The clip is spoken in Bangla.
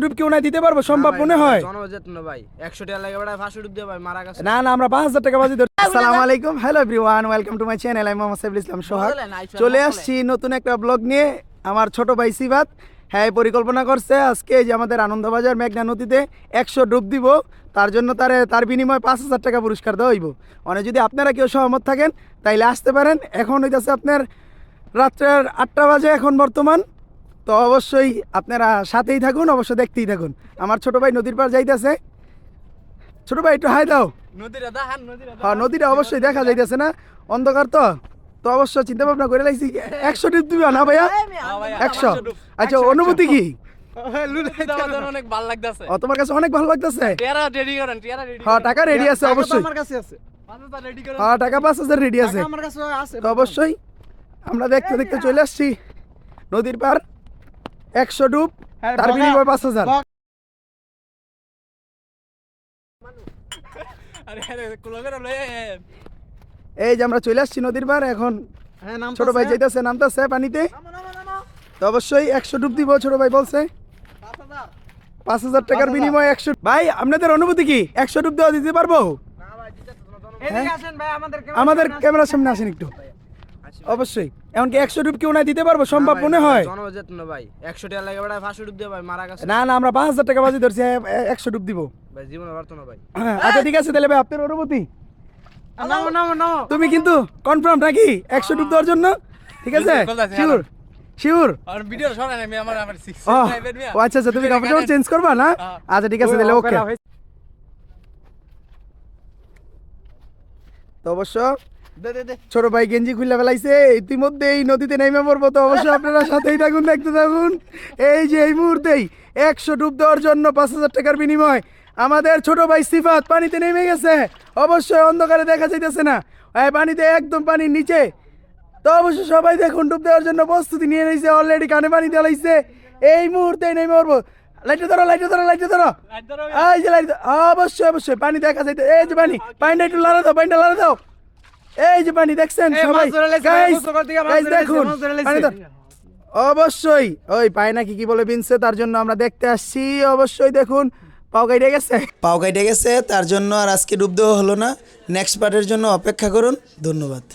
ডুব কেউ না দিতে পারবো সম্ভব মনে হয়? ভাই 100 টাকা লাগে বেটা 500 ডুব দিয়ে ভাই মারা গেছে। না না আমরা 5000 টাকা বাজি ধরছি। আসসালামু আলাইকুম, hello everyone, welcome to my channel. আমি মোহাম্মদ সাইফুল ইসলাম সোহাগ। চলে আসছি নতুন একটা ব্লগ নিয়ে। আমার ছোট ভাই সিবাত হ্যাঁ পরিকল্পনা করছে আজকে যে আমাদের আনন্দবাজার মেঘনা নদীতে 100 ডুব দিব। তার জন্য তার বিনিময়ে 5000 টাকা পুরস্কার দেওয়া হইব। মানে যদি আপনারা কেউ সহমত থাকেন তাইলে আসতে পারেন। এখন হইতেছে আপনার রাত্রের 8টা বাজে এখন বর্তমান। তো অবশ্যই আপনারা সাথেই থাকুন, অবশ্য দেখতেই থাকুন। আমার ছোট ভাই নদীর পার যাইতেছে। ছোট ভাই একটু হাই দাও। হ্যাঁ নদীটা অবশ্যই দেখা যাইতেছে না, অন্ধকার তো। তো অবশ্যই চিন্তা ভাবনা করে লাইছি 100 ডুব দিবা না ভাইয়া? 100। আচ্ছা অনুভূতি কি? অনেক ভালো লাগতেছে। ও তোমার কাছে অনেক ভালো লাগতেছে? টিয়ারা রেডি করেন, টিয়ারা রেডি। হ্যাঁ টাকা রেডি আছে অবশ্যই। আমার কাছে আছে। 5000 রেডি করেন। হ্যাঁ টাকা 5000 রেডি আছে। আমার কাছে আছে। তো অবশ্যই আমরা দেখতে দেখতে চলে আসছি নদীর পার। 100 ডুব, তার বিনিময়ে 5000। আরে আরে কুলো করে লয়ে এই যে আমরা চলে আসছি নদীর পার। এখন হ্যাঁ নাম ছোট ভাই যাইতেছে, নামতেছে পানিতে। তো অবশ্যই 100 ডুব দিব ছোট ভাই বলছে। 5000 টাকার বিনিময়ে 100। ভাই আপনাদের অনুভূতি কি? 100 ডুব দেওয়া দিতে পারবো? এদিকে আসেন ভাই আমাদের ক্যামেরার সামনে আসেন একটু। অবশ্যই এমনকি 100 ডুব কেউ না দিতে পারবো সম্ভব মনে হয়? জনজেতন ভাই 100 টাকা লাগে বেটা 500 ডুব দিয়ে ভাই মারা গেছে। না না আমরা 5000 টাকা বাজি ধরছি, 100 ডুব দিব। ভাই জীবনে পারতো না ভাই। হ্যাঁ আচ্ছা ঠিক আছে তাহলে ভাই আপনার অনুভূতি? নামো নামো নামো। তুমি কিন্তু কনফার্ম নাকি 100 ডুব দেওয়ার জন্য? ঠিক আছে শিওর শিওর। আর ভিডিও শোনান আমি আমার 6 ও লাইভের মিয়া। আচ্ছা আচ্ছা তুমি কাপড় চেঞ্জ করবা না? আচ্ছা ঠিক আছে তাহলে ওকে। তো অবশ্য দে দে দে। ছোট ভাই গেঞ্জি খুলে ফেলাইছে, ইতিমধ্যে এই নদীতে নেমে পড়বো। তো অবশ্যই আপনারা সাথেই থাকুন, দেখতে থাকুন। এই যে এই মুহূর্তেই 100 ডুব দেওয়ার জন্য 5000 টাকার বিনিময় আমাদের ছোট ভাই সিফাত পানিতে নেমে গেছে। অবশ্যই অন্ধকারে দেখা যাইতেছে না, এই পানিতে একদম পানির নিচে। তো অবশ্যই সবাই দেখুন ডুব দেওয়ার জন্য প্রস্তুতি নিয়ে নিয়েছে, অলরেডি কানে পানি দেওয়াইছে। এই মুহূর্তেই নেমে পড়বো। লাইটটা ধরো লাইটটা ধরো লাইটটা ধরো। এই যে লাইট, অবশ্যই অবশ্যই পানি দেখা যাইতে। এই যে পানিটা একটু লাড়া দাও, পানিটা লাড়া দাও। এই যে পানি দেখছেন সবাই, গাইস দেখুন পানি দাও। অবশ্যই ওই পায় নাকি কি বলে বিনছে, তার জন্য আমরা দেখতে আসছি। অবশ্যই দেখুন পাও কাইটে গেছে, তার জন্য আর আজকে ডুব দেওয়া হলো না। নেক্সট পার্টের জন্য অপেক্ষা করুন। ধন্যবাদ।